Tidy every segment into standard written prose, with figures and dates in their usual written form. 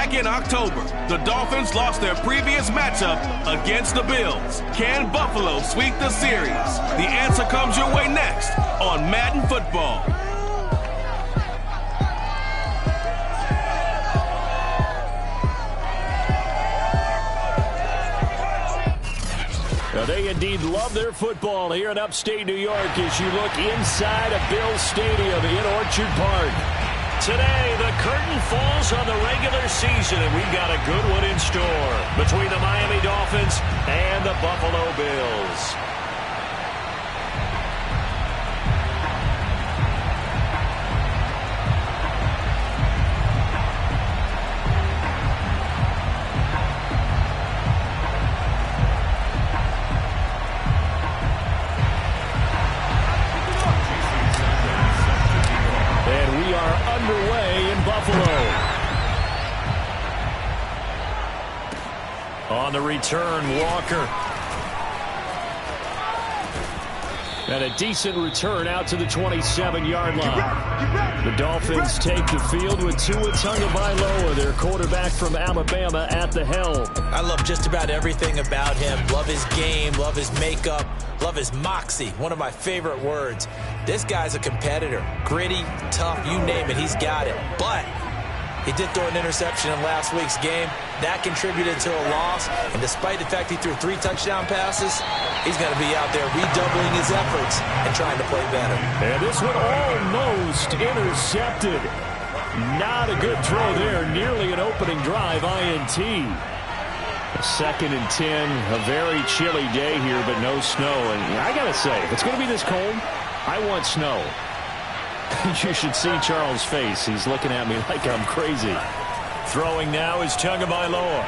Back in October, the Dolphins lost their previous matchup against the Bills. Can Buffalo sweep the series? The answer comes your way next on Madden Football. Now, they indeed love their football here in upstate New York as you look inside of Bills Stadium in Orchard Park. Today, the curtain falls on the regular season, and we've got a good one in store between the Miami Dolphins and the Buffalo Bills. On the return, Walker. And a decent return out to the 27-yard line. The Dolphins take the field with Tua Tagovailoa, their quarterback from Alabama, at the helm. I love just about everything about him. Love his game, love his makeup, love his moxie. One of my favorite words. This guy's a competitor. Gritty, tough, you name it, he's got it. But he did throw an interception in last week's game. That contributed to a loss. And despite the fact he threw 3 touchdown passes, he's going to be out there redoubling his efforts and trying to play better. And this one almost intercepted. Not a good throw there. Nearly an opening drive INT. A 2nd and 10. A very chilly day here, but no snow. And I got to say, if it's going to be this cold, I want snow. You should see Charles' face. He's looking at me like I'm crazy. Throwing now is Tagovailoa.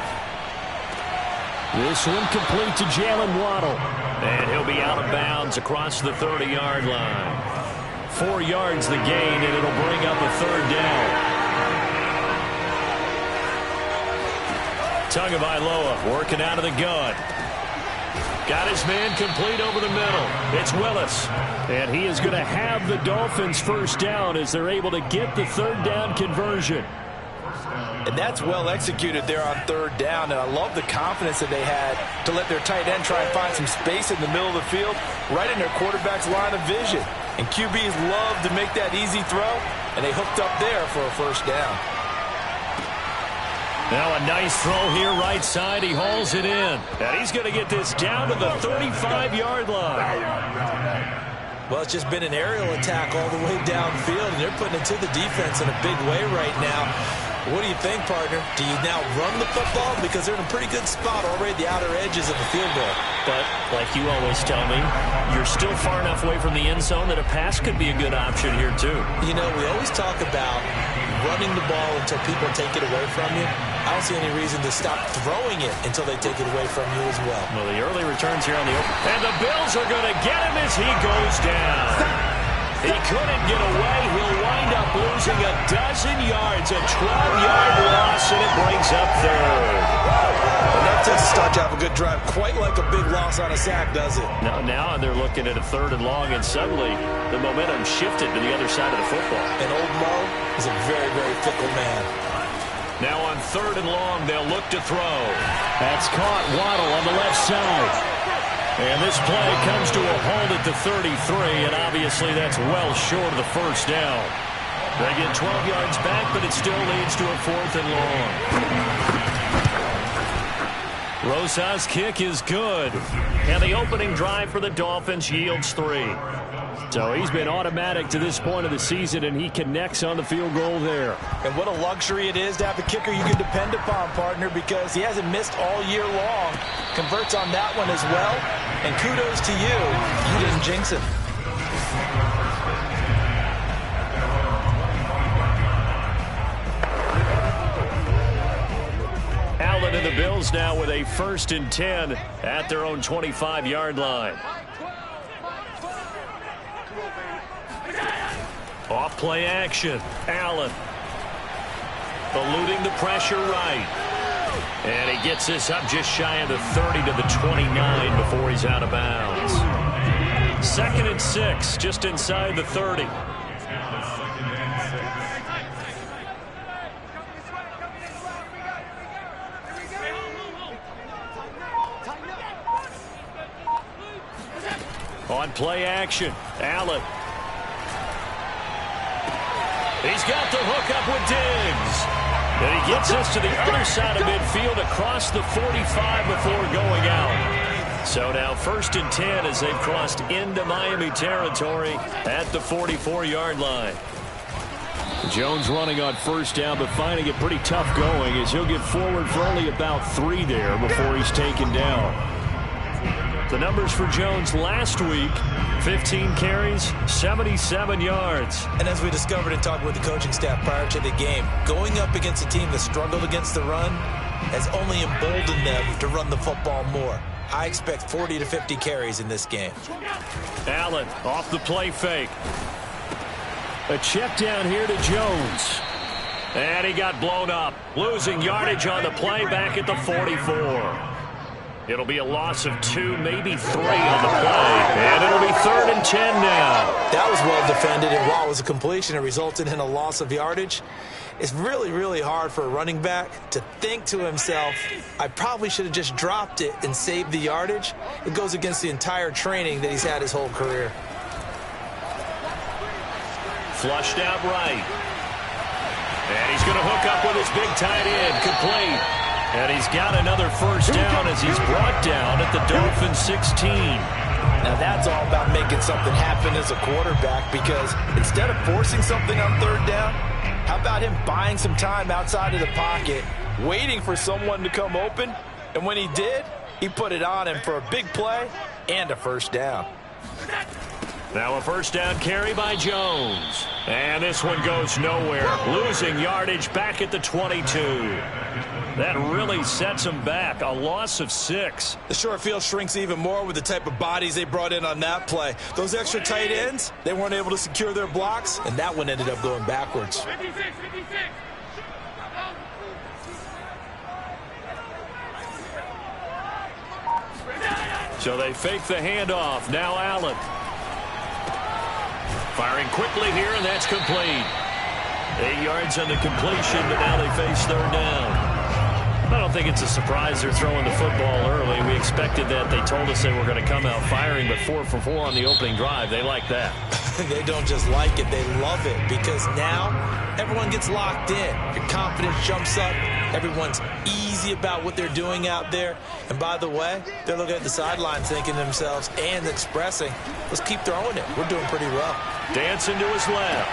This one complete to Jalen Waddle. And he'll be out of bounds across the 30-yard line. 4 yards the gain, and it'll bring up a 3rd down. Tagovailoa working out of the gun. Got his man complete over the middle. It's Willis. And he is going to have the Dolphins first down as they're able to get the 3rd down conversion. And that's well executed there on 3rd down. And I love the confidence that they had to let their tight end try and find some space in the middle of the field, right in their quarterback's line of vision. And QBs love to make that easy throw, and they hooked up there for a first down. Now a nice throw here right side. He hauls it in. And he's going to get this down to the 35-yard line. Well, it's just been an aerial attack all the way downfield, and they're putting it to the defense in a big way right now. What do you think, partner? Do you now run the football? Because they're in a pretty good spot already at the outer edges of the field goal. But, like you always tell me, you're still far enough away from the end zone that a pass could be a good option here, too. You know, we always talk about running the ball until people take it away from you. I don't see any reason to stop throwing it until they take it away from you as well. Well, the early returns here on the open. And the Bills are going to get him as he goes down. He couldn't get away. He'll wind up losing a dozen yards. A 12-yard loss, and it brings up 3rd. And that doesn't start to have a good drive, quite like a big loss on a sack, does it? Now they're looking at a 3rd and long, and suddenly the momentum shifted to the other side of the football. And old Mo is a very, very fickle man. Now on 3rd and long, they'll look to throw. That's caught. Waddle on the left side. And this play comes to a halt at the 33, and obviously that's well short of the first down. They get 12 yards back, but it still leads to a 4th and long. Rosa's kick is good. And the opening drive for the Dolphins yields 3. So he's been automatic to this point of the season, and he connects on the field goal there. And what a luxury it is to have a kicker you can depend upon, partner, because he hasn't missed all year long. Converts on that one as well. And kudos to you. You didn't jinx it. Allen and the Bills now with a 1st and 10 at their own 25-yard line. Off play action. Allen eluding the pressure right. And he gets this up just shy of the 30 to the 29 before he's out of bounds. 2nd and 6, just inside the 30. On play action, Allen. He's got the hook up with Diggs. And he gets us to the other side of midfield across the 45 before going out. So now 1st and 10 as they've crossed into Miami territory at the 44-yard line. Jones running on 1st down, but finding it pretty tough going as he'll get forward for only about 3 there before he's taken down. The numbers for Jones last week, 15 carries, 77 yards. And as we discovered in talking with the coaching staff prior to the game, going up against a team that struggled against the run has only emboldened them to run the football more. I expect 40 to 50 carries in this game. Allen off the play fake. A check down here to Jones. And he got blown up, losing yardage on the play back at the 44. It'll be a loss of 2, maybe 3 on the play. And it'll be 3rd and 10 now. That was well defended, and while it was a completion, it resulted in a loss of yardage. It's really, really hard for a running back to think to himself, I probably should have just dropped it and saved the yardage. It goes against the entire training that he's had his whole career. Flushed out right. And he's going to hook up with his big tight end, complete. And he's got another 1st down as he's brought down at the Dolphins 16. Now that's all about making something happen as a quarterback, because instead of forcing something on 3rd down, how about him buying some time outside of the pocket, waiting for someone to come open, and when he did, he put it on him for a big play and a 1st down. Now a 1st down carry by Jones. And this one goes nowhere, losing yardage back at the 22. That really sets him back, a loss of 6. The short field shrinks even more with the type of bodies they brought in on that play. Those extra tight ends, they weren't able to secure their blocks, and that one ended up going backwards. 56. So they fake the handoff. Now Allen. Firing quickly here, and that's complete. 8 yards on the completion, but now they face 3rd down. I don't think it's a surprise they're throwing the football early. We expected that. They told us they were going to come out firing, but 4 for 4 on the opening drive. They like that. They don't just like it, they love it, because now everyone gets locked in. Your confidence jumps up. Everyone's easy about what they're doing out there. And by the way, they're looking at the sidelines thinking to themselves and expressing, let's keep throwing it. We're doing pretty well. Dancing to his left.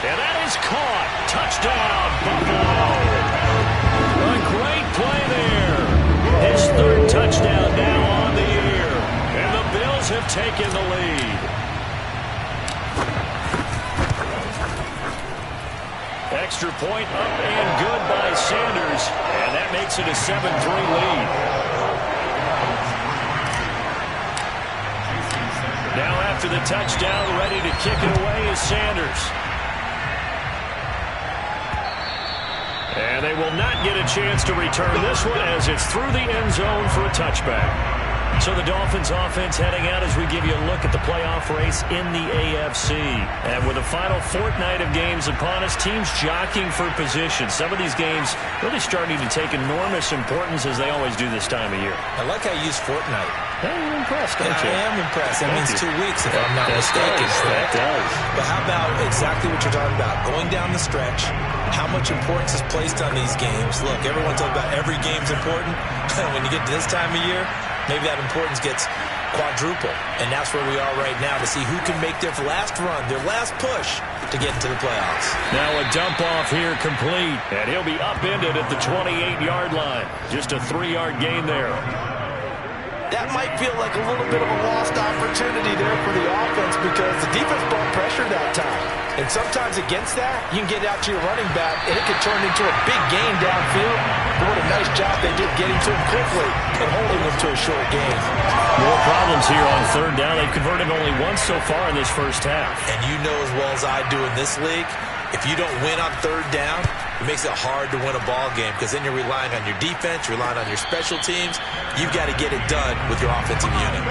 And that is caught. Touchdown, Buffalo. A great play there. His 3rd touchdown now on the year. And the Bills have taken the lead. Extra point up and good by Sanders. And that makes it a 7-3 lead. Now after the touchdown, ready to kick it away is Sanders. And they will not get a chance to return this one as it's through the end zone for a touchback. So the Dolphins offense heading out as we give you a look at the playoff race in the AFC. And with the final fortnight of games upon us, teams jockeying for position. Some of these games really starting to take enormous importance as they always do this time of year. I like how you use fortnight. Hey, you're impressed, don't you? I am impressed. That means 2 weeks if I'm not mistaken. That does. But how about exactly what you're talking about? Going down the stretch, how much importance is placed on these games. Look, everyone talks about every game's important. When you get to this time of year, maybe that importance gets quadruple. And that's where we are right now to see who can make their last run, their last push to get into the playoffs. Now a dump off here complete. And he'll be upended at the 28-yard line. Just a 3-yard gain there. That might feel like a little bit of a lost opportunity there for the offense because the defense brought pressure that time. And sometimes against that, you can get out to your running back, and it could turn into a big gain downfield. But what a nice job they did getting to him quickly and holding him to a short gain. More problems here on 3rd down. They've converted only once so far in this first half. And you know as well as I do in this league, if you don't win on 3rd down, it makes it hard to win a ball game because then you're relying on your defense, you're relying on your special teams. You've got to get it done with your offensive unit.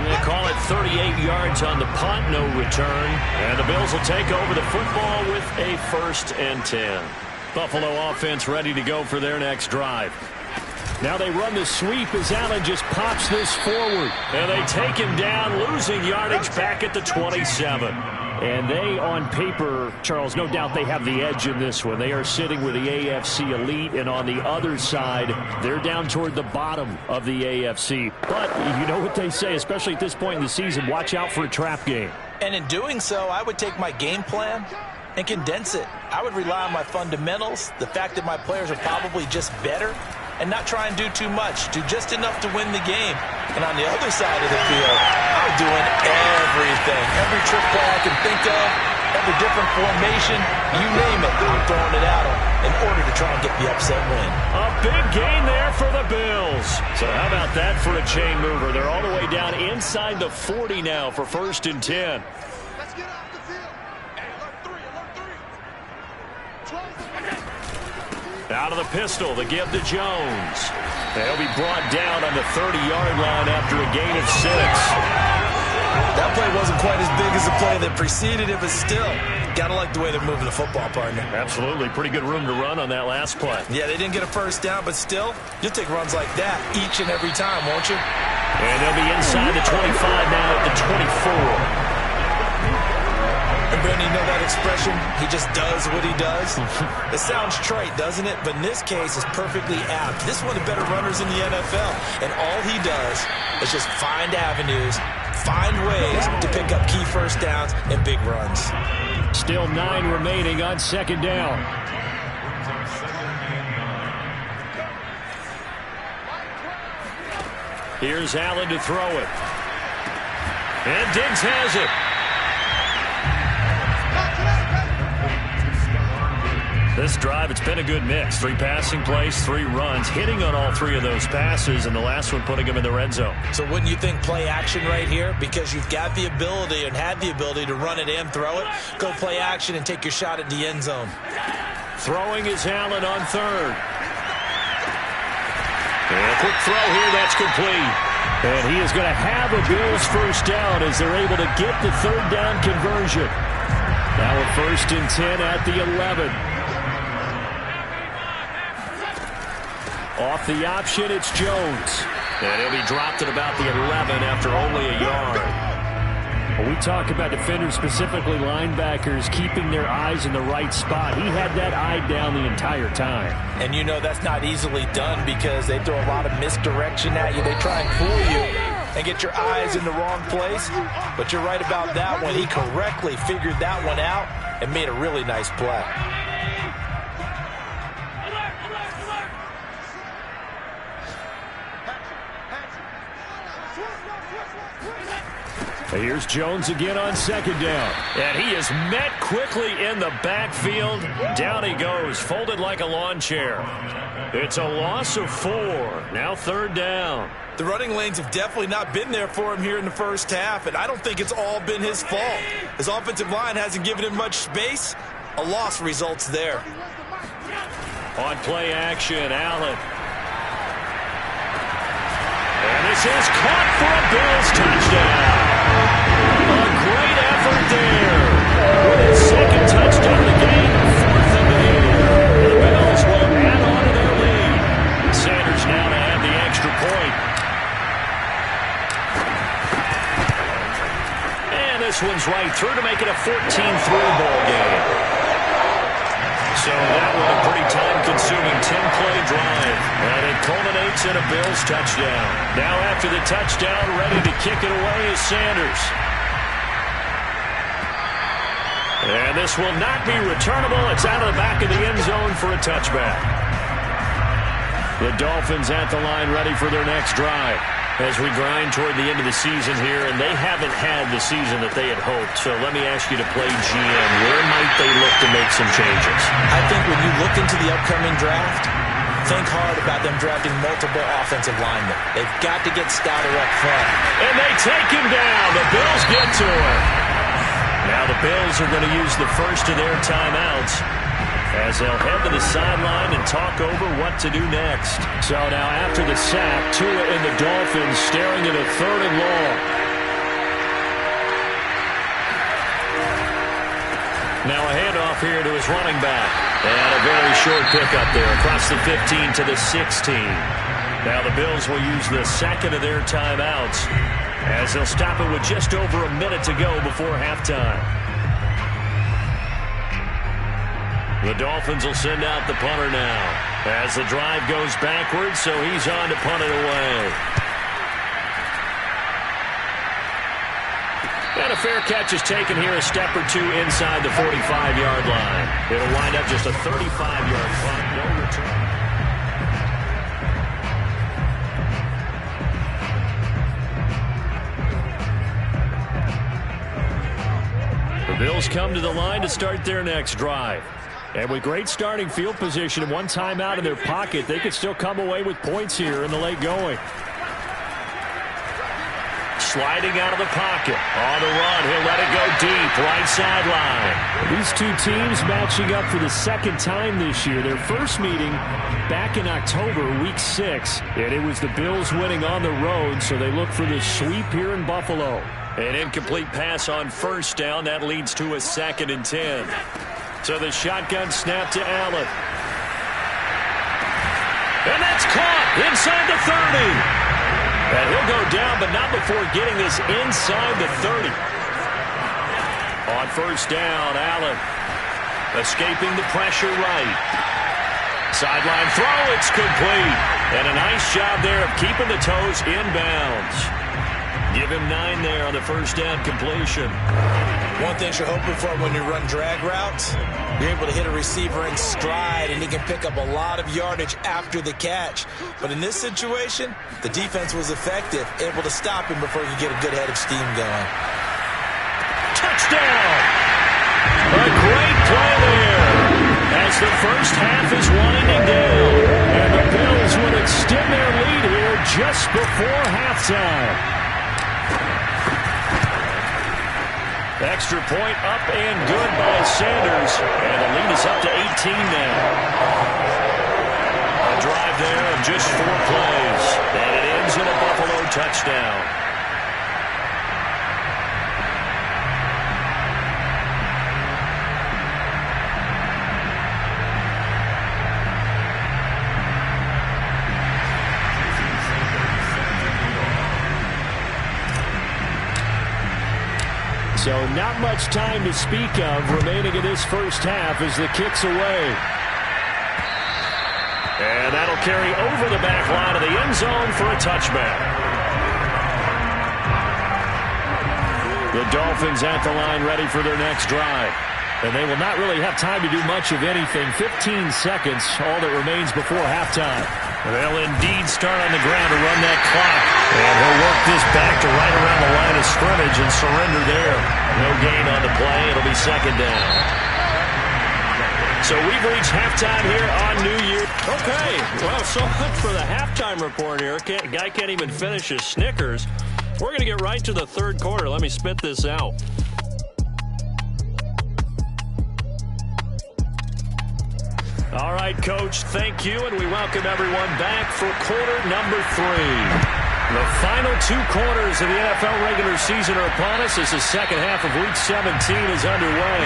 They call it 38 yards on the punt, no return. And the Bills will take over the football with a 1st and 10. Buffalo offense ready to go for their next drive. Now they run the sweep as Allen just pops this forward. And they take him down, losing yardage back at the 27. And they, on paper, Charles, no doubt they have the edge in this one. They are sitting with the AFC elite, and on the other side, they're down toward the bottom of the AFC. But you know what they say, especially at this point in the season, watch out for a trap game. And in doing so, I would take my game plan and condense it. I would rely on my fundamentals, the fact that my players are probably just better, and not try and do too much, do just enough to win the game. And on the other side of the field, I'm doing everything. Every trick play I can think of, every different formation, you name it, I'm throwing it at them in order to try and get the upset win. A big gain there for the Bills. So how about that for a chain mover? They're all the way down inside the 40 now for 1st and 10. Let's get off the field. Hey, alert three. Out of the pistol, the give to Jones. They'll be brought down on the 30-yard line after a gain of 6. That play wasn't quite as big as the play that preceded it, but still, gotta like the way they're moving the football, partner. Absolutely. Pretty good room to run on that last play. Yeah, they didn't get a first down, but still, you'll take runs like that each and every time, won't you? And they'll be inside the 25 now at the 24. And Brandon, you know that expression? He just does what he does? It sounds trite, doesn't it? But in this case, it's perfectly apt. This is one of the better runners in the NFL. And all he does is just find avenues, find ways to pick up key first downs and big runs. Still 9 remaining on 2nd down. Here's Allen to throw it. And Diggs has it. This drive, it's been a good mix. 3 passing plays, 3 runs, hitting on all 3 of those passes, and the last one putting him in the red zone. So wouldn't you think play action right here? Because you've got the ability and had the ability to run it and throw it. Go play action and take your shot at the end zone. Throwing is Allen on 3rd. And a quick throw here, that's complete. And he is going to have a Bills first down as they're able to get the 3rd down conversion. Now a 1st and 10 at the 11. Off the option, it's Jones. And he'll be dropped at about the 11 after only a yard. When we talk about defenders, specifically linebackers, keeping their eyes in the right spot, he had that eye down the entire time. And you know that's not easily done because they throw a lot of misdirection at you. They try and fool you and get your eyes in the wrong place. But you're right about that one. He correctly figured that one out and made a really nice play. Here's Jones again on 2nd down. And he is met quickly in the backfield. Down he goes, folded like a lawn chair. It's a loss of 4. Now 3rd down. The running lanes have definitely not been there for him here in the first half, and I don't think it's all been his fault. His offensive line hasn't given him much space. A loss results there. On play action, Allen. And this is caught for a Bills touchdown. A great effort there. With his 2nd touchdown of the game, 4th and 8. The Bills will add on to their lead. Sanders now to add the extra point. And this one's right through to make it a 14-3 ball game. So that was a pretty time-consuming 10-play drive. And it culminates in a Bills touchdown. Now after the touchdown, ready to kick it away is Sanders. And this will not be returnable. It's out of the back of the end zone for a touchback. The Dolphins at the line ready for their next drive. As we grind toward the end of the season here, and they haven't had the season that they had hoped. So let me ask you to play GM. Where might they look to make some changes? I think when you look into the upcoming draft, think hard about them drafting multiple offensive linemen. They've got to get stouter up front. And they take him down. The Bills get to him. Now the Bills are going to use the first of their timeouts as they'll head to the sideline and talk over what to do next. So now after the sack, Tua and the Dolphins staring at a 3rd and long. Now a handoff here to his running back. And a very short pickup there across the 15 to the 16. Now the Bills will use the second of their timeouts as they'll stop it with just over a minute to go before halftime. The Dolphins will send out the punter now as the drive goes backwards, so he's on to punt it away. And a fair catch is taken here, a step or two inside the 45-yard line. It'll wind up just a 35-yard punt, no return. The Bills come to the line to start their next drive. And with great starting field position and one timeout in their pocket, they could still come away with points here in the late going. Sliding out of the pocket. On the run, he'll let it go deep, right sideline. These two teams matching up for the second time this year. Their first meeting back in October, week 6. And it was the Bills winning on the road, so they look for the sweep here in Buffalo. An incomplete pass on first down. That leads to a 2nd and 10. So the shotgun snap to Allen. And that's caught inside the 30. And he'll go down, but not before getting this inside the 30. On first down, Allen escaping the pressure right. Sideline throw, it's complete. And a nice job there of keeping the toes inbounds. Give him 9 there on the first down completion. One thing you're hoping for when you run drag routes, you're able to hit a receiver in stride, and he can pick up a lot of yardage after the catch. But in this situation, the defense was effective, able to stop him before he could get a good head of steam going. Touchdown! A great play there as the first half is winding down. And the Bills will extend their lead here just before halftime. Extra point up and good by Sanders. And the lead is up to 18 now. A drive there of just 4 plays. And it ends in a Buffalo touchdown. So not much time to speak of remaining in this first half as the kick's away. And that'll carry over the back line of the end zone for a touchback. The Dolphins at the line ready for their next drive. And they will not really have time to do much of anything. 15 seconds, all that remains before halftime. They'll indeed start on the ground to run that clock. And he'll work this back to right around the line of scrimmage and surrender there. No gain on the play. It'll be 2nd down. So we've reached halftime here on New Year. Okay, well, so much for the halftime report here. Guy can't even finish his Snickers. We're going to get right to the third quarter. Let me spit this out. All right, Coach, thank you, and we welcome everyone back for quarter number 3. The final 2 quarters of the NFL regular season are upon us as the second half of Week 17 is underway.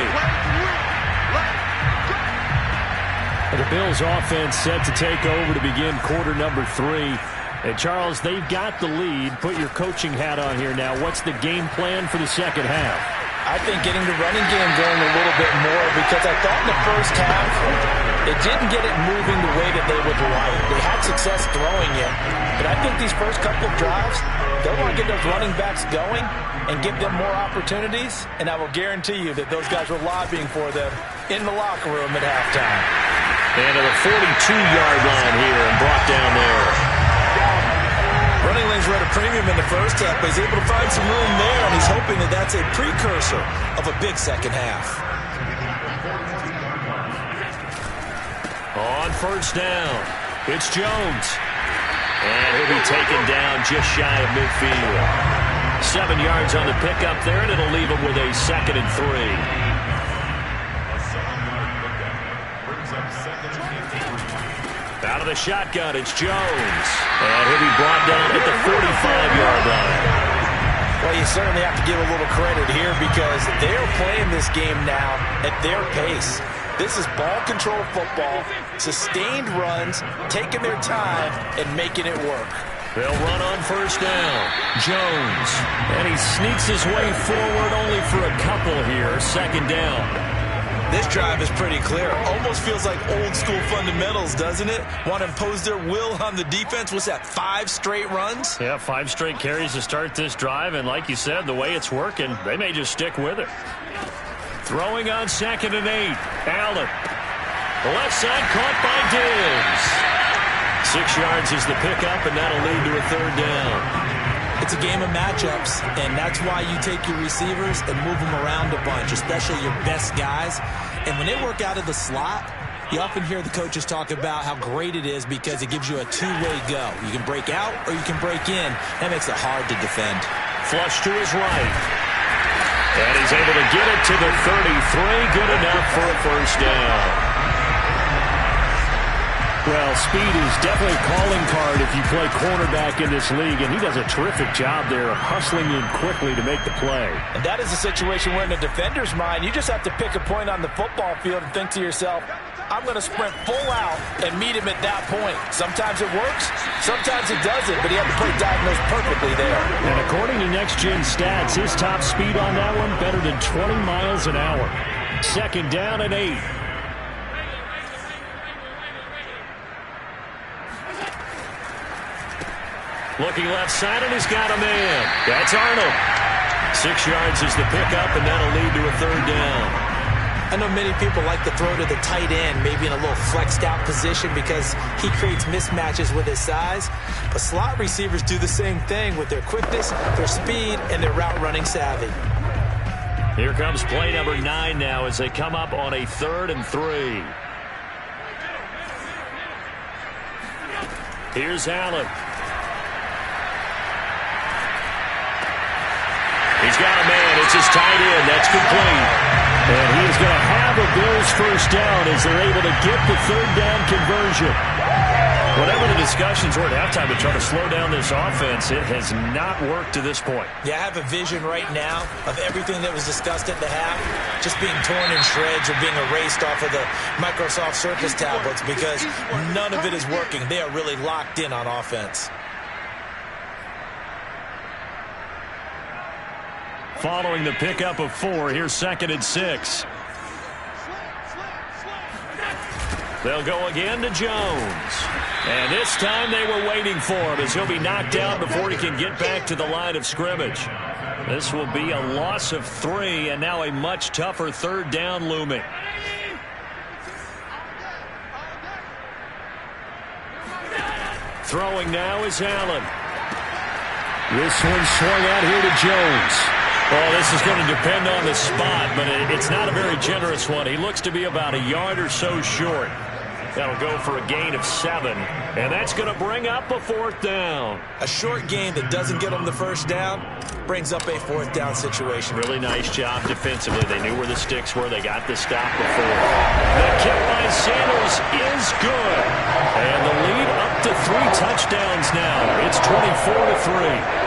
The Bills offense set to take over to begin quarter number 3. And, Charles, they've got the lead. Put your coaching hat on here now. What's the game plan for the second half? I think getting the running game going a little bit more, because I thought in the first half it didn't get it moving the way that they would like. They had success throwing it, but I think these first couple of drives, they'll want to get those running backs going and give them more opportunities, and I will guarantee you that those guys were lobbying for them in the locker room at halftime. And to the 42-yard line here and brought down there. Running lanes were at a premium in the first half, but he's able to find some room there, and he's hoping that that's a precursor of a big second half. On first down, it's Jones. And he'll be taken down just shy of midfield. 7 yards on the pickup there, and it'll leave him with a 2nd and 3. Out of the shotgun, it's Jones. And he'll be brought down at the 45-yard line. Well, you certainly have to give a little credit here because they are playing this game now at their pace. This is ball control football, sustained runs, taking their time, and making it work. They'll run on first down. Jones. And he sneaks his way forward only for a couple here. Second down. This drive is pretty clear. Almost feels like old school fundamentals, doesn't it? Want to impose their will on the defense. What's that, 5 straight runs? Yeah, 5 straight carries to start this drive. And like you said, the way it's working, they may just stick with it. Throwing on 2nd and 8. Allen. The left side caught by Diggs. 6 yards is the pickup, and that'll lead to a third down. It's a game of matchups, and that's why you take your receivers and move them around a bunch, especially your best guys. And when they work out of the slot, you often hear the coaches talk about how great it is because it gives you a two-way go. You can break out or you can break in. That makes it hard to defend. Flush to his right. And he's able to get it to the 33. Good enough for a first down. Well, speed is definitely a calling card if you play cornerback in this league, and he does a terrific job there of hustling in quickly to make the play. And that is a situation where in the defender's mind, you just have to pick a point on the football field and think to yourself, I'm going to sprint full out and meet him at that point. Sometimes it works, sometimes it doesn't, but he had to play diagnosed perfectly there. And according to Next Gen Stats, his top speed on that one better than 20 miles an hour. Second down and 8. Looking left side, and he's got a man. That's Arnold. 6 yards is the pickup, and that'll lead to a third down. I know many people like to throw to the tight end, maybe in a little flexed out position because he creates mismatches with his size. But slot receivers do the same thing with their quickness, their speed, and their route running savvy. Here comes play number 9 now as they come up on a 3rd and 3. Here's Allen. He's got a man. It's his tight end. That's complete. And he is going to have a Bills first down as they're able to get the third down conversion. Whatever the discussions were at halftime to try to slow down this offense, it has not worked to this point. Yeah, I have a vision right now of everything that was discussed at the half just being torn in shreds or being erased off of the Microsoft Surface tablets because none of it is working. They are really locked in on offense. Following the pickup of 4, here's 2nd and 6. They'll go again to Jones. And this time they were waiting for him as he'll be knocked down before he can get back to the line of scrimmage. This will be a loss of 3 and now a much tougher third down looming. Throwing now is Allen. This one swung out here to Jones. Well, this is going to depend on the spot, but it's not a very generous one. He looks to be about a yard or so short. That'll go for a gain of 7, and that's going to bring up a 4th down. A short gain that doesn't get them the first down brings up a 4th down situation. Really nice job defensively. They knew where the sticks were. They got the stop before. The kick by Sanders is good, and the lead up to 3 touchdowns now. It's 24-3.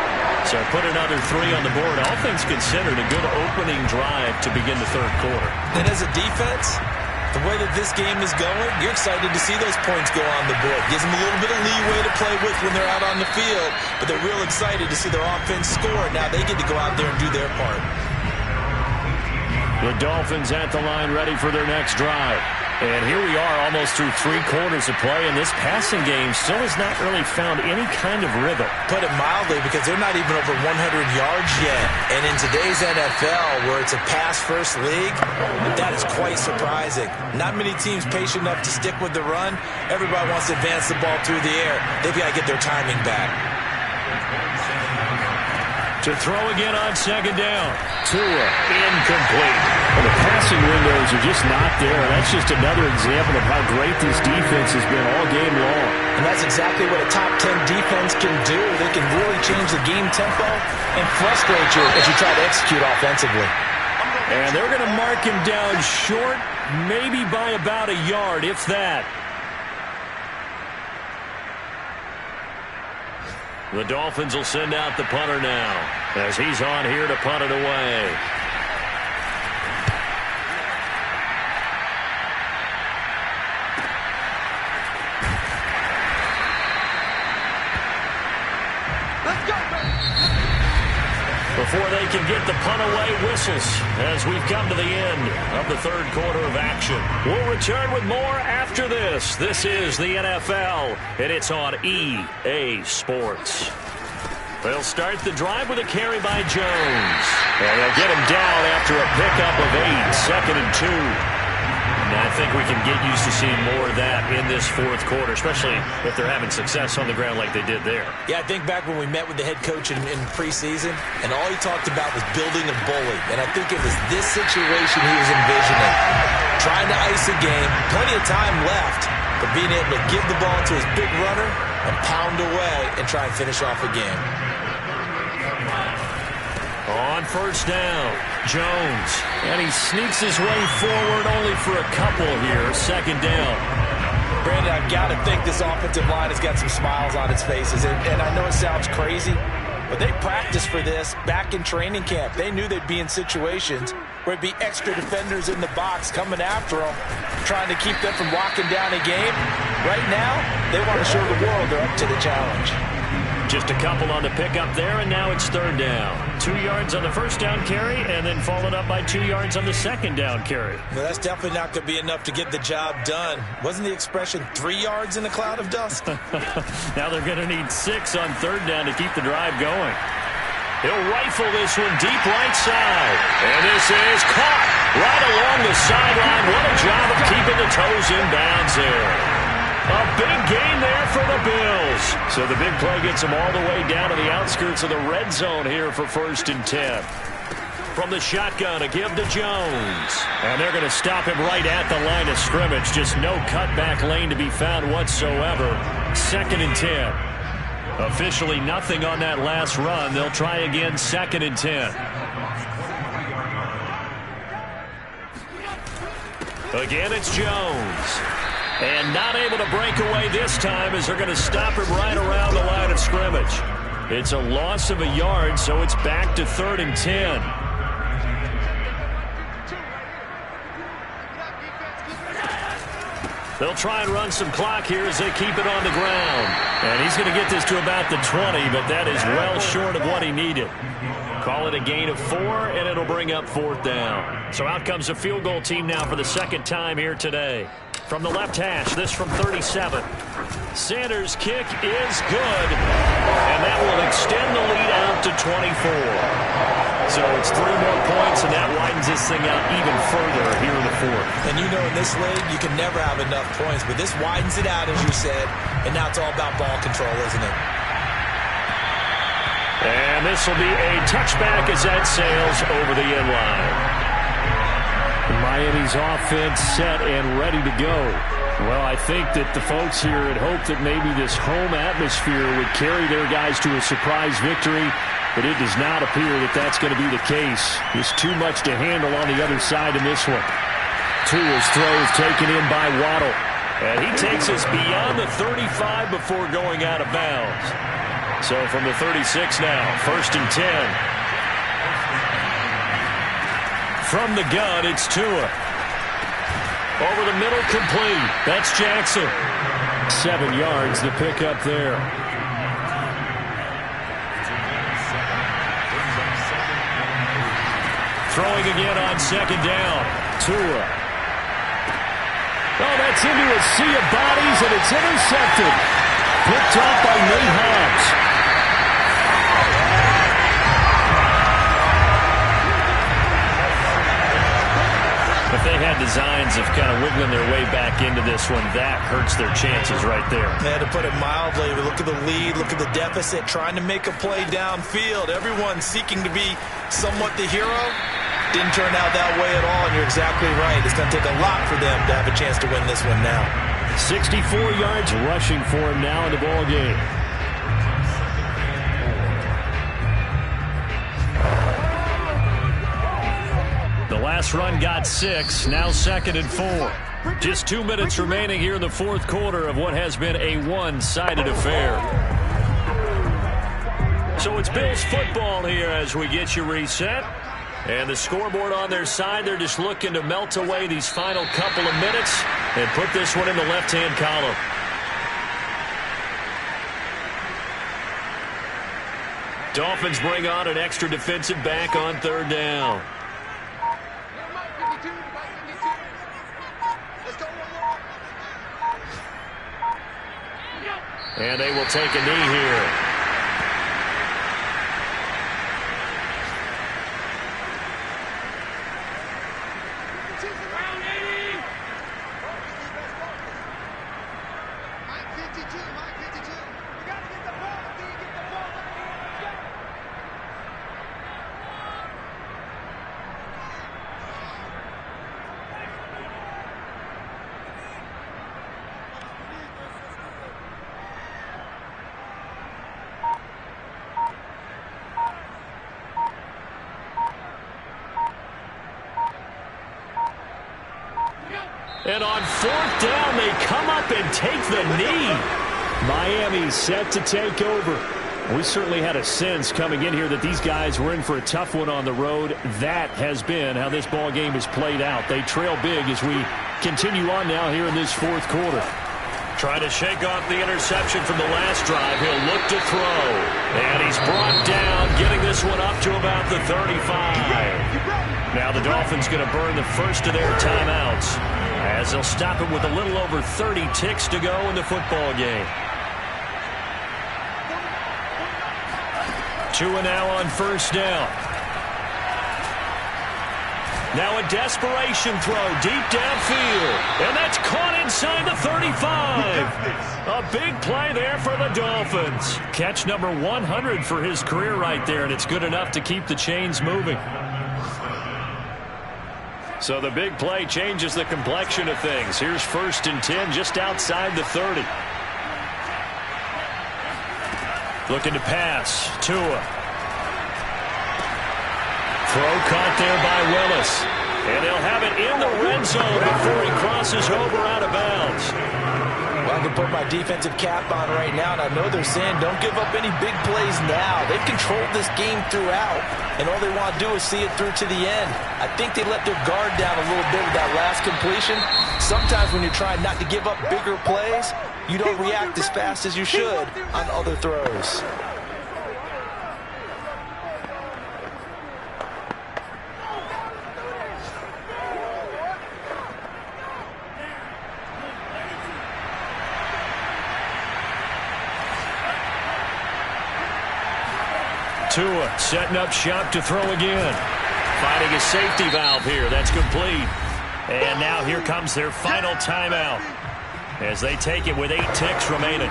So put another 3 on the board. All things considered, a good opening drive to begin the third quarter. And as a defense, the way that this game is going, you're excited to see those points go on the board. Gives them a little bit of leeway to play with when they're out on the field, but they're real excited to see their offense score. Now they get to go out there and do their part. The Dolphins at the line ready for their next drive. And here we are almost through 3 quarters of play, and this passing game still has not really found any kind of rhythm. Put it mildly, because they're not even over 100 yards yet. And in today's NFL, where it's a pass-first league, that is quite surprising. Not many teams patient enough to stick with the run. Everybody wants to advance the ball through the air. They've got to get their timing back. To throw again on 2nd down. Tua, incomplete. Well, the passing windows are just not there. That's just another example of how great this defense has been all game long. And that's exactly what a top 10 defense can do. They can really change the game tempo and frustrate you as you try to execute offensively. And they're going to mark him down short, maybe by about a yard, if that. The Dolphins will send out the punter now as he's on here to punt it away. Before they can get the punt away, whistles as we've come to the end of the third quarter of action. We'll return with more after this. This is the NFL, and it's on EA Sports. They'll start the drive with a carry by Jones. And they'll get him down after a pickup of 8, 2nd and 2. And I think we can get used to seeing more of that in this fourth quarter, especially if they're having success on the ground like they did there. Yeah, I think back when we met with the head coach in preseason, and all he talked about was building a bully. And I think it was this situation he was envisioning. Trying to ice a game, plenty of time left, but being able to give the ball to his big runner and pound away and try and finish off a game. On first down, Jones. And he sneaks his way forward only for a couple here. 2nd down. Brandon, I've got to think this offensive line has got some smiles on its faces. And I know it sounds crazy, but they practiced for this back in training camp. They knew they'd be in situations where it'd be extra defenders in the box coming after them, trying to keep them from locking down a game. Right now, they want to show the world they're up to the challenge. Just a couple on the pickup there, and now it's 3rd down. 2 yards on the first down carry, and then followed up by 2 yards on the 2nd down carry. Well, that's definitely not going to be enough to get the job done. Wasn't the expression 3 yards in a cloud of dust? Now they're going to need 6 on 3rd down to keep the drive going. He'll rifle this one deep right side. And this is caught right along the sideline. What a job of keeping the toes in bounds there. A big gain there for the Bills. So the big play gets them all the way down to the outskirts of the red zone here for 1st and 10. From the shotgun, a give to Jones. And they're going to stop him right at the line of scrimmage. Just no cutback lane to be found whatsoever. 2nd and 10. Officially nothing on that last run. They'll try again, 2nd and 10. Again, it's Jones. And not able to break away this time as they're going to stop him right around the line of scrimmage. It's a loss of a yard, so it's back to 3rd and 10. They'll try and run some clock here as they keep it on the ground. And he's going to get this to about the 20, but that is well short of what he needed. Call it a gain of 4, and it'll bring up 4th down. So out comes a field goal team now for the 2nd time here today. From the left hash, this from 37. Sanders' kick is good, and that will extend the lead out to 24. So it's 3 more points, and that widens this thing out even further here in the 4th. And you know in this league, you can never have enough points, but this widens it out, as you said, and now it's all about ball control, isn't it? And this will be a touchback as that sails over the end line. Miami's offense set and ready to go. Well, I think that the folks here had hoped that maybe this home atmosphere would carry their guys to a surprise victory, but it does not appear that that's going to be the case. There's too much to handle on the other side in this one. Tua's throw is taken in by Waddle. And he takes us beyond the 35 before going out of bounds. So from the 36 now, 1st and 10. From the gun, it's Tua. Over the middle, complete. That's Jackson. 7 yards, the pickup there. Throwing again on 2nd down. Tua. Oh, that's into a sea of bodies, and it's intercepted. Picked off by Nate Hobbs. If they had designs of kind of wiggling their way back into this one, that hurts their chances right there. Yeah, to put it mildly, look at the lead, look at the deficit, trying to make a play downfield. Everyone seeking to be somewhat the hero. Didn't turn out that way at all, and you're exactly right. It's going to take a lot for them to have a chance to win this one now. 64 yards rushing for him now in the ball game. The last run got 6, now 2nd and 4. Just 2 minutes remaining here in the 4th quarter of what has been a one-sided affair. So it's Bills football here as we get you reset. And the scoreboard on their side, they're just looking to melt away these final couple of minutes and put this one in the left-hand column. Dolphins bring on an extra defensive back on third down. And they will take a knee here. And on fourth down, they come up and take the knee. Miami set to take over. We certainly had a sense coming in here that these guys were in for a tough one on the road. That has been how this ball game has played out. They trail big as we continue on now here in this fourth quarter. Trying to shake off the interception from the last drive. He'll look to throw. And he's brought down, getting this one up to about the 35. Now the Dolphins going to burn the first of their timeouts, as they'll stop it with a little over 30 ticks to go in the football game. Tua now on first down. Now a desperation throw deep downfield. And that's caught inside the 35. A big play there for the Dolphins. Catch number 100 for his career right there, and it's good enough to keep the chains moving. So the big play changes the complexion of things. Here's 1st and 10 just outside the 30. Looking to pass. Tua. Throw caught there by Willis. And they'll have it in the red zone before he crosses over out of bounds. Well, I can put my defensive cap on right now, and I know they're saying don't give up any big plays now. They've controlled this game throughout, and all they want to do is see it through to the end. I think they let their guard down a little bit with that last completion. Sometimes when you're trying not to give up bigger plays, you don't react as fast as you should on other throws. Tua setting up shop to throw again. Finding a safety valve here. That's complete. And now here comes their final timeout as they take it with 8 ticks remaining.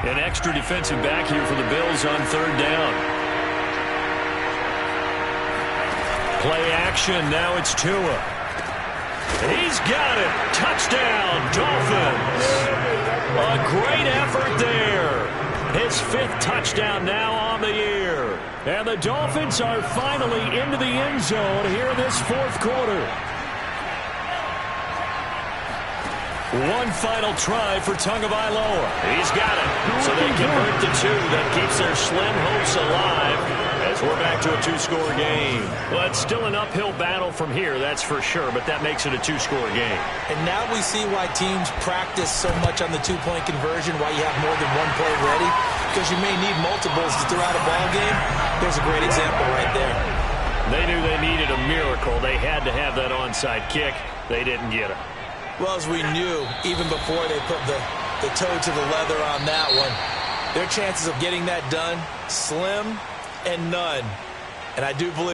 An extra defensive back here for the Bills on third down. Play action. Now it's Tua. He's got it. Touchdown, Dolphins. A great effort there. His 5th touchdown now on the year. And the Dolphins are finally into the end zone here in this fourth quarter. One final try for Tagovailoa. He's got it. So they convert the 2. That keeps their slim hopes alive as we're back to a 2-score game. Well, it's still an uphill battle from here, that's for sure, but that makes it a 2-score game. And now we see why teams practice so much on the 2-point conversion, why you have more than one play ready, because you may need multiples throughout a ball game. There's a great example right there. They knew they needed a miracle. They had to have that onside kick. They didn't get it. Well, as we knew, even before they put the toe to the leather on that one, their chances of getting that done, slim and none. And I do believe